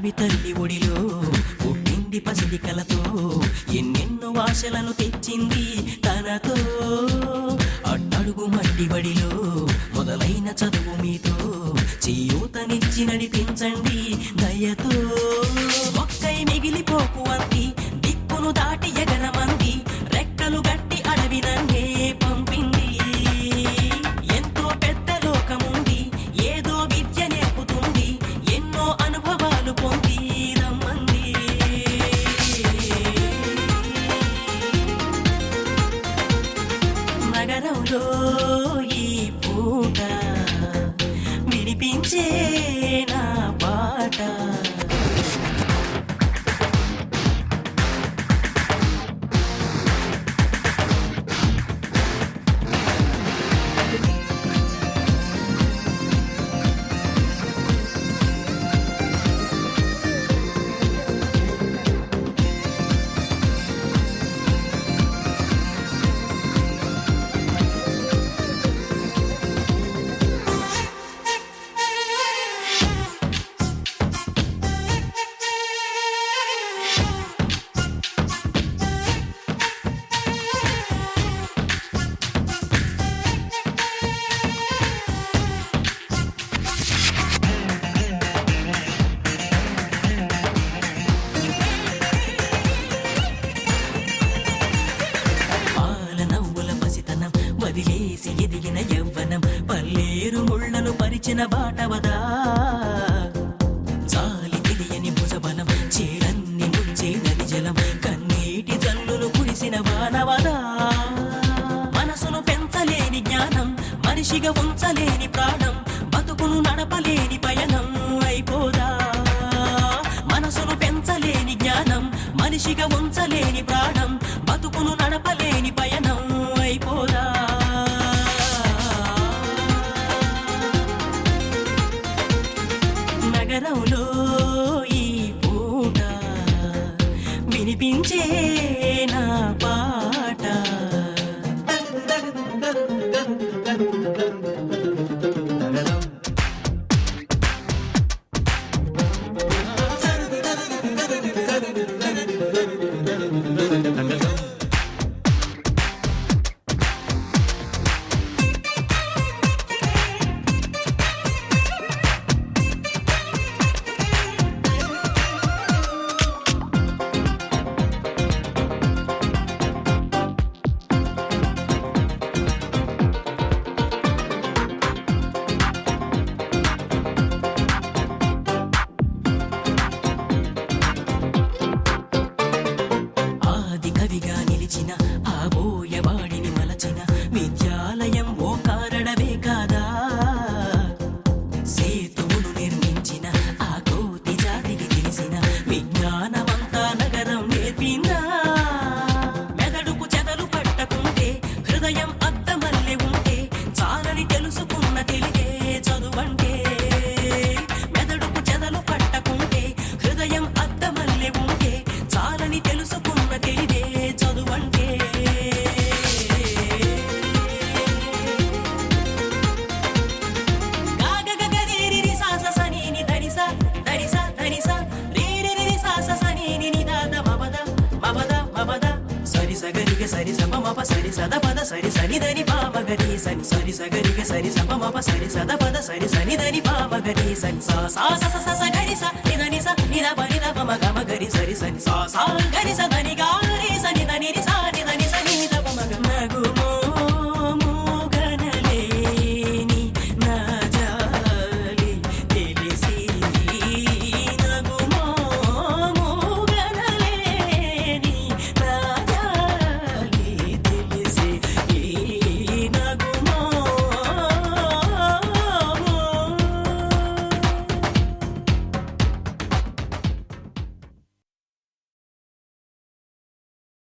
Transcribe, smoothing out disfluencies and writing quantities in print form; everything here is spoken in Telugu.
పున్నమి తల్లి ఒడిలో పుట్టింది పసిడి కలతో ఎన్నెన్నో ఆశలను తెచ్చింది తనతో అట్టడుగు మట్టి బడిలో మొదలైన చదువు మీతో చేయూతనిచ్చి నడిపించండి దయతో మొక్కై మిగిలిపోకు అంది దిక్కును దాటి ఎగరమంది రెక్కలు గట్టి అడవి నన్నే పంపింది ఎంతో పెద్ద లోకముంది ఏదో విద్య నేర్పుతుంది ఎన్నో అనుభవాలు పొంది రమ్మంది నగరంలో ఈ పూట వినిపించే నా పాట వదిలేసి ఎదిగిన యవ్వనం పల్లేరు ముళ్ళను పరిచిన బాటవదా చాలి తెలియని భుజబలం చేరన్ని ముంచే నది జలం కన్నీటి జల్లును కురిసిన వానవదా మనసును పెంచలేని జ్ఞానం మనిషిగా ఉంచలేని ప్రాణం బతుకును నడపలేని పయనం అయిపోదా మనసును పెంచలేని జ్ఞానం మనిషిగా ఉంచలేని ప్రాణం బతుకును నడపలేని పయనం అయిపోదా నగరంలో ఈ పూట వినిపించే నా పాట ఆబోయవాడిని మలచిన విద్యాలయం ఓ కారణమే కాదా సేతువును నిర్మించిన ఆ కోటి జాతికి తెలిసిన విజ్ఞానమంతా నగరం నేర్పిందా మెదడుకు చెదలు పట్టకుంటే హృదయం అద్దమల్లె ఉంటే చాలని తెలుసుకున్న తెలిగే చదువంటే మెదడుకు చెదలు పట్టకుంటే హృదయం అద్దమల్లె ఉంటే చాలని తెలుసుకున్న తెలిగే చదువంటే సరి సప మప సరి సద పద సరి సని దని పామగరి సని సరి సగరిగ సరి సప మప సరి సద పద సరి సని దని పామగరి సని సా సా స స స గరి స నిదని స నిద పని ద పమ గమ గరి సరి సని సా సా గరి స దని గారి సని దని రి సా